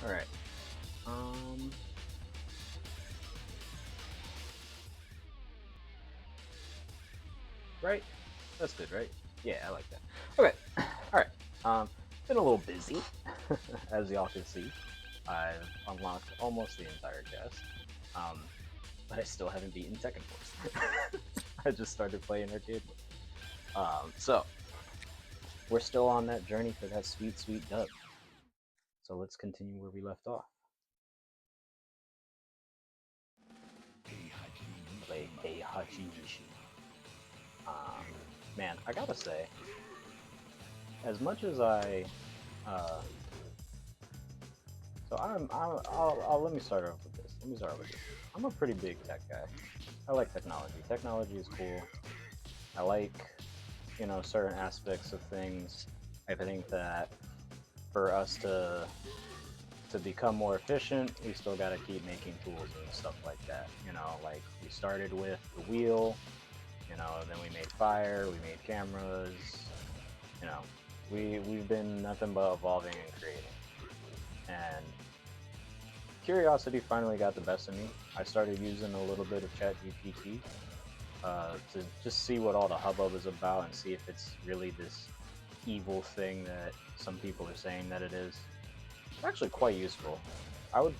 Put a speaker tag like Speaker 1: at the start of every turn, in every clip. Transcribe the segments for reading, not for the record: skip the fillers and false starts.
Speaker 1: Alright. Um, right? That's good, right? Yeah, I like that. Okay. Alright. Been a little busy, as y'all can see. I've unlocked almost the entire cast. Um, but I still haven't beaten Tekken Force. I just started playing arcade mode. So we're still on that journey for that sweet, sweet dub. So let's continue where we left off. Play Heihachi Mishima. Um, Man, I gotta say, as much as uh, let me start off with this. Let me start with this. I'm a pretty big tech guy. I like technology. Technology is cool. I like, certain aspects of things. I think that for us to become more efficient, we still got to keep making tools and stuff like that. Like we started with the wheel, then we made fire, we made cameras. You know, we've been nothing but evolving and creating. And curiosity finally got the best of me. I started using a little bit of ChatGPT to just see what all the hubbub is about and see if it's really this evil thing that some people are saying that it is. It's actually quite useful. I would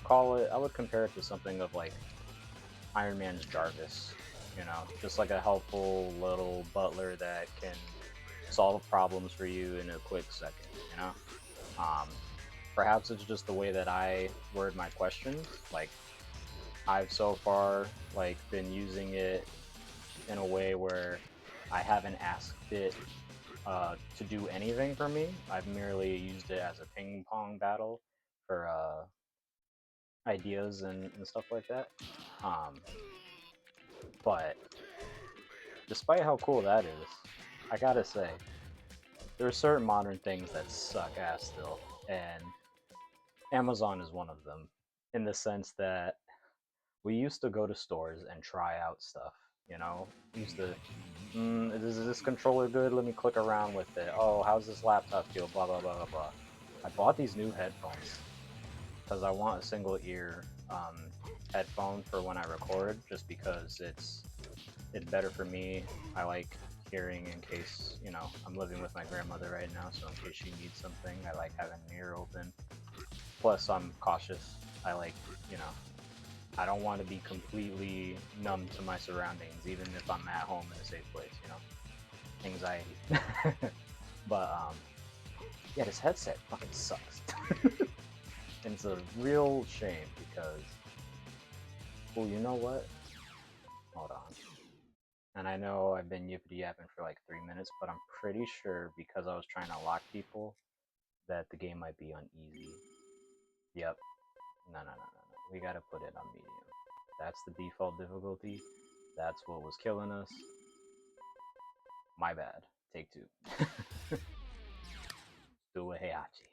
Speaker 1: compare it to something of like Iron Man's Jarvis, just like a helpful little butler that can solve problems for you in a quick second, you know? Um, Perhaps it's just the way that I word my questions. Like, I've so far, like, been using it in a way where I haven't asked it to do anything for me. I've merely used it as a ping pong battle for ideas and stuff like that. Um, but despite how cool that is, I gotta say, there are certain modern things that suck ass still, and Amazon is one of them, in the sense that we used to go to stores and try out stuff. We used to, is this controller good? Let me click around with it. Oh, how's this laptop feel? Blah blah blah blah blah. I bought these new headphones because I want a single ear headphone for when I record, just because it's better for me. I like hearing in case I'm living with my grandmother right now, so in case she needs something, I like having an ear open. Plus, I'm cautious. I like you know I don't want to be completely numb to my surroundings, even if I'm at home in a safe place. Anxiety. But yeah, this headset fucking sucks. And it's a real shame because, well, you know what? Hold on. And I know I've been yippity yapping for like 3 minutes, but I'm pretty sure because I was trying to lock people that the game might be on easy. Yep. No, no, no, no, no. We gotta put it on medium. That's the default difficulty. That's what was killing us. My bad. Take two. Do a Heihachi.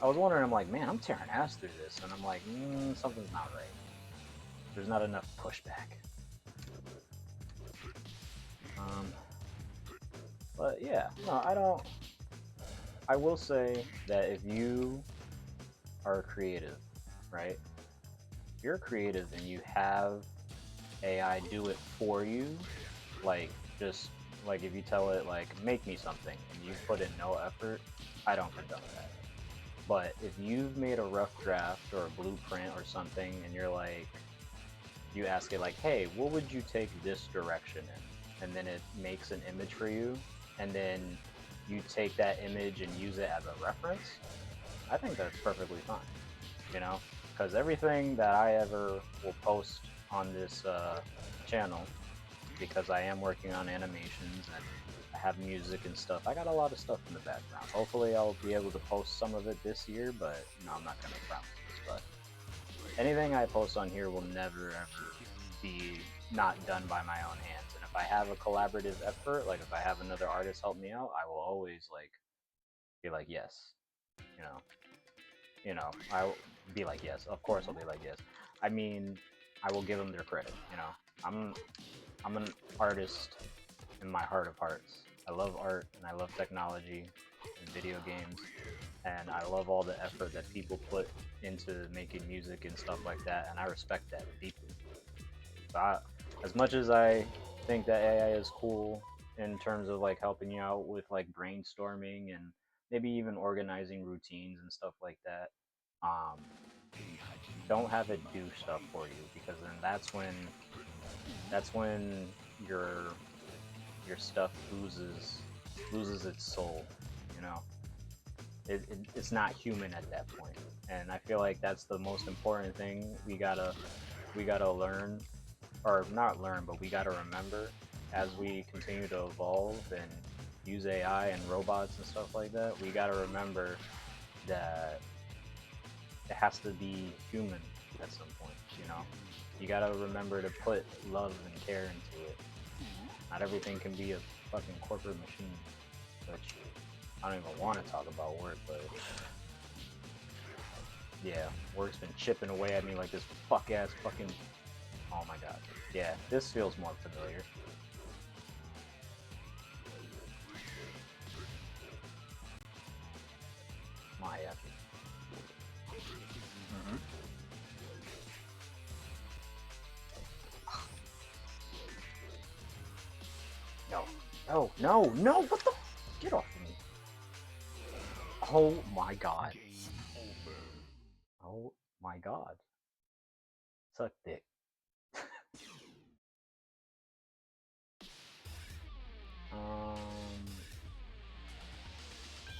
Speaker 1: I was wondering, I'm like, man, I'm tearing ass through this, and I'm like, something's not right. There's not enough pushback. Um, but yeah, no, I don't. I will say that if you are creative, right? If you're creative and you have AI do it for you, like just like if you tell it like make me something and you put in no effort, I don't condone that. But if you've made a rough draft or a blueprint or something and you're like you ask it like, hey, what would you take this direction in? And then it makes an image for you, and then you take that image and use it as a reference, I think that's perfectly fine, you know? Because everything that I ever will post on this channel, because I am working on animations and I have music and stuff, I got a lot of stuff in the background. Hopefully, I'll be able to post some of it this year, but I'm not going to promise this. But anything I post on here will never ever be not done by my own hands. And if I have a collaborative effort, like if I have another artist help me out, I will always like be like yes, you know, I'll be like yes. Of course, I'll be like yes. I mean, I will give them their credit. I'm I'm an artist in my heart of hearts. I love art and I love technology and video games, and I love all the effort that people put into making music and stuff like that, and I respect that deeply. So as much as I think that AI is cool in terms of like helping you out with like brainstorming and maybe even organizing routines and stuff like that, um, don't have it do stuff for you, because then that's when your stuff loses its soul. You know, it's not human at that point, and I feel like that's the most important thing we gotta learn, or not learn, but we gotta remember as we continue to evolve and use AI and robots and stuff like that. We gotta remember that it has to be human at some point. You know, you gotta remember to put love and care into it. Not everything can be a fucking corporate machine, which I don't even want to talk about work, but yeah, work's been chipping away at me like this fuck ass fucking. Oh my god. Yeah, this feels more familiar. My ass. Mm-hmm. No. No, no, no! What the? Get off of me. Oh my god. Oh my god. Suck dick.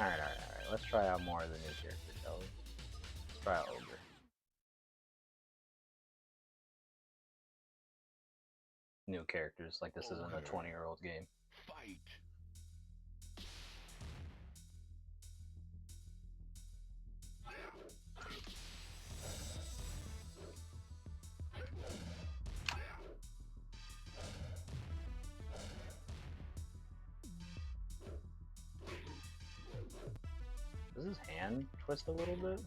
Speaker 1: Alright. Let's try out more of the new characters, shall we? Let's try out Ogre. New characters, like this isn't a 20-year-old game.
Speaker 2: Fight.
Speaker 1: Does his hand twist a little bit?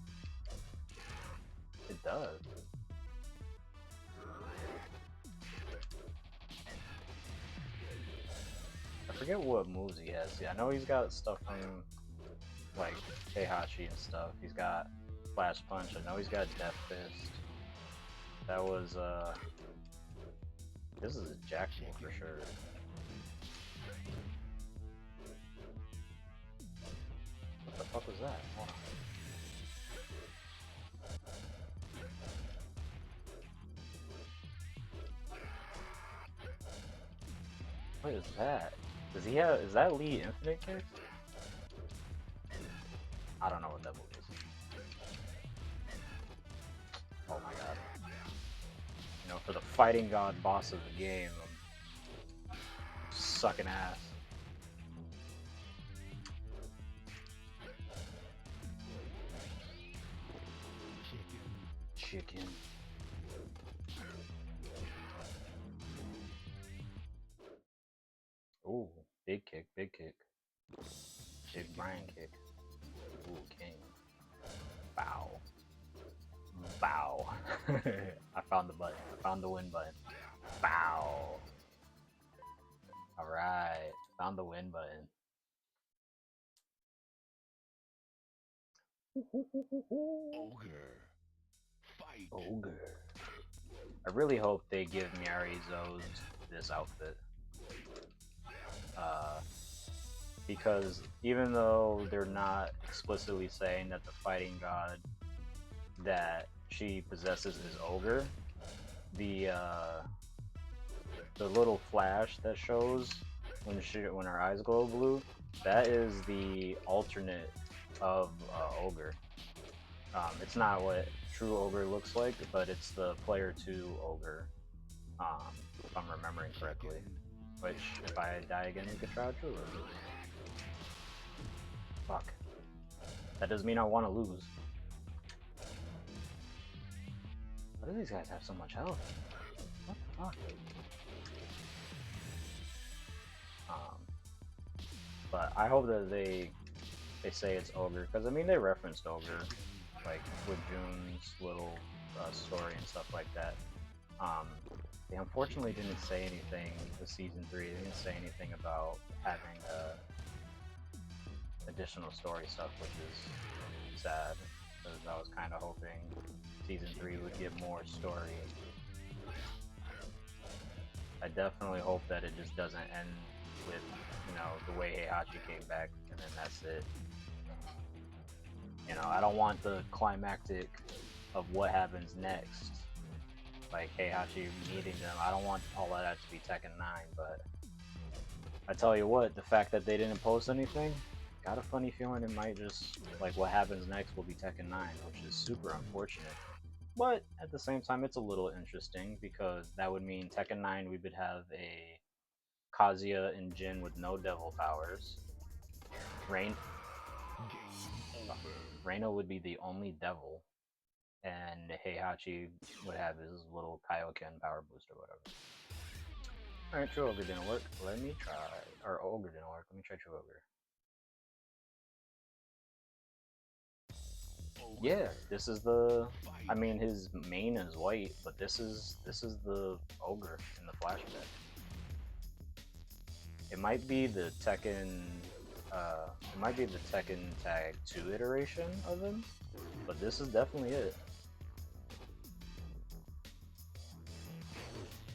Speaker 1: It does. I forget what moves he has. Yeah, I know he's got stuff from like Heihachi and stuff. He's got Flash Punch. I know he's got Death Fist. That was this is a Jackal for sure. What the fuck was that? Hold on. What is that? Does he have? Is that Lee Infinite kick? I don't know what that move is. Oh my god. You know, for the fighting god boss of the game, I'm sucking ass. Chicken. Ooh, big kick, big kick. Big Brian kick. Ooh, king. Bow. Bow. I found the button. I found the win button. Bow. Alright. Found the win button.
Speaker 2: Ogre. Fight.
Speaker 1: Ogre. I really hope they give Miarizo's this outfit. Because even though they're not explicitly saying that the fighting god that she possesses is Ogre, the little flash that shows when her eyes glow blue, that is the alternate of Ogre. It's not what true Ogre looks like, but it's the player 2 Ogre, if I'm remembering correctly. Which, if I die again, we could try out true Ogre. Fuck. That doesn't mean I want to lose. Why do these guys have so much health? What the fuck? But I hope that they say it's Ogre, because I mean they referenced Ogre, like with June's little story and stuff like that. They unfortunately didn't say anything with season 3. They didn't say anything about having additional story stuff, which is sad because I was kind of hoping season 3 would get more story. I definitely hope that it just doesn't end with, you know, the way Heihachi came back and then that's it. You know, I don't want the climactic of what happens next, like Heihachi meeting them. I don't want all of that to be Tekken 9, but I tell you what, the fact that they didn't post anything, got a funny feeling it might just, like, what happens next will be Tekken 9, which is super unfortunate. But at the same time, it's a little interesting because that would mean Tekken 9 we would have a Kazuya and Jin with no devil powers. Reino would be the only devil, and Heihachi would have his little Kaioken power boost or whatever. Alright, True Ogre didn't work. Let me try. Or Ogre didn't work. Let me try True Ogre. Yeah, this is the. I mean, his main is white, but this is the Ogre in the flashback. It might be the Tekken. It might be the Tekken Tag 2 iteration of him, but this is definitely it.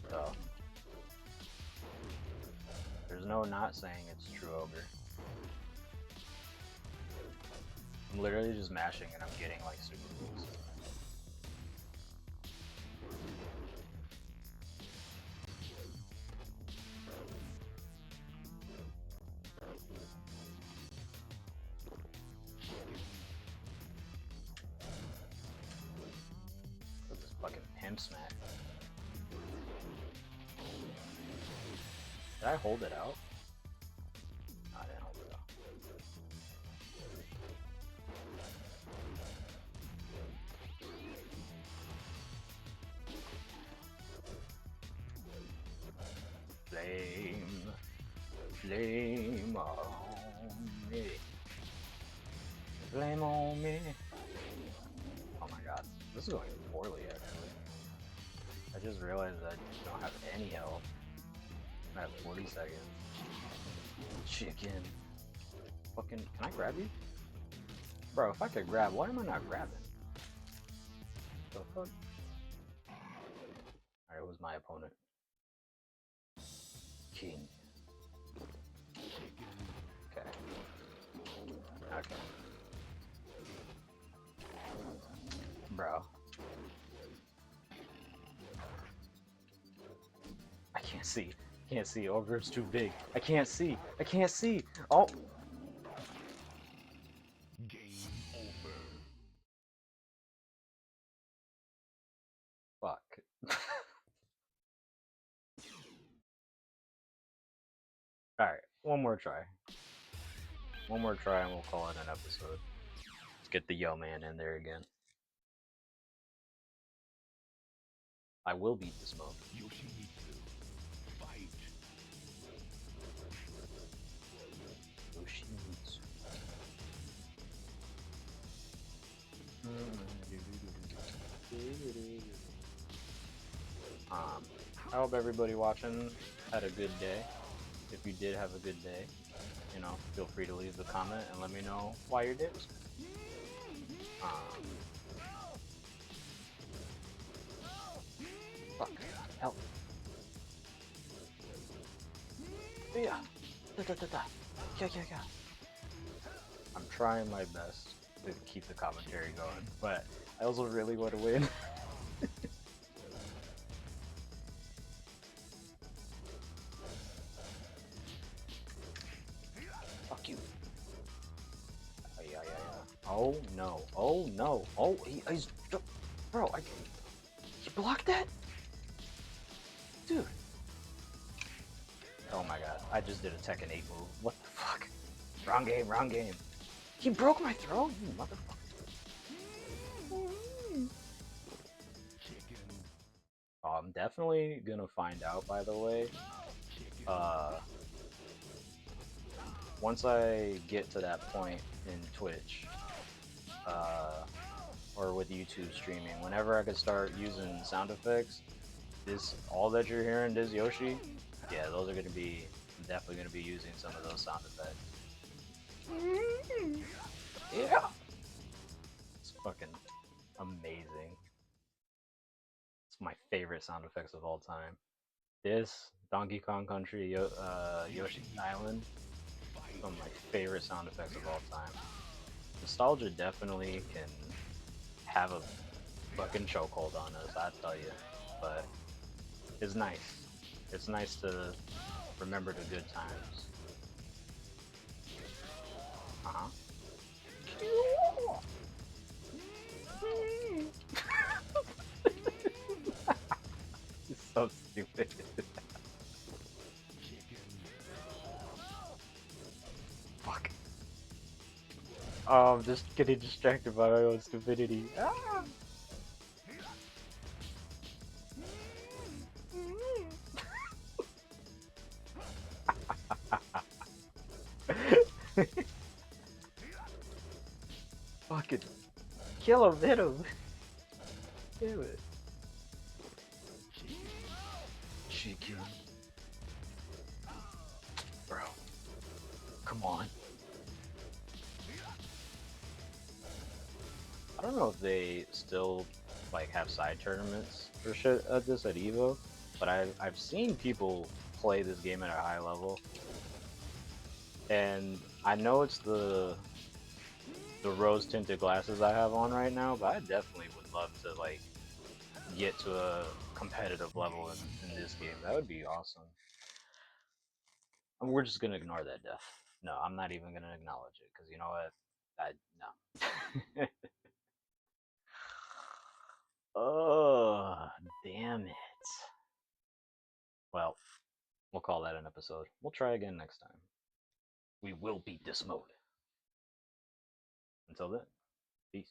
Speaker 1: So there's no not saying it's True Ogre. I'm literally just mashing and I'm getting like super moves. Look at this fucking pimp smack. Did I hold it out? No, I didn't hold it out. Flame, flame on me, flame on me. Oh my god, this is going poorly actually. I just realized I don't have any health. I have 40 seconds. Chicken. Fucking, can I grab you? Bro, if I could grab, why am I not grabbing? The fuck? Alright, who's my opponent? King. Okay. Okay. Bro. I can't see. Can't see. Ogre's too big. I can't see. I can't see. Oh.
Speaker 2: Game over.
Speaker 1: Fuck. Alright, one more try. One more try and we'll call it an episode. Let's get the yo man in there again. I will beat the smoke.
Speaker 2: Yoshimitsu, fight.
Speaker 1: Yoshimitsu. I hope everybody watching had a good day. If you did have a good day, you know, feel free to leave a comment and let me know why your day was good. Fuck. Help. Yeah. Yeah. I'm trying my best to keep the commentary going, but I also really want to win. Fuck you. Yeah. Oh no. Oh no. Oh, he's. Bro, he blocked that? Dude. Oh my god. I just did a Tekken 8 move. What the fuck? Wrong game, wrong game. He broke my throw, you motherfucker. Oh, I'm definitely gonna find out, by the way. Once I get to that point in Twitch, or with YouTube streaming, whenever I could start using sound effects, this all that you're hearing, this Yoshi, yeah, those are gonna be I'm definitely gonna be using some of those sound effects. Yeah, it's fucking amazing. It's my favorite sound effects of all time. This Donkey Kong Country, Yoshi's Island, some of my favorite sound effects of all time. Nostalgia definitely can have a fucking chokehold on us, I tell you. But it's nice. It's nice to remember the good times. Uh huh. It's so stupid. Fuck. Oh, I'm just getting distracted by my own stupidity. Ah! Fucking kill him, hit him. Damn it. Chicken. Bro, come on. I don't know if they still like have side tournaments or shit at this at Evo, but I've seen people play this game at a high level, and I know it's the rose tinted glasses I have on right now, but I definitely would love to like get to a competitive level in this game. That would be awesome. And we're just gonna ignore that death. No, I'm not even gonna acknowledge it because you know what? I no. Oh, damn it. Well, we'll call that an episode. We'll try again next time. We will beat this mode. Until then, peace.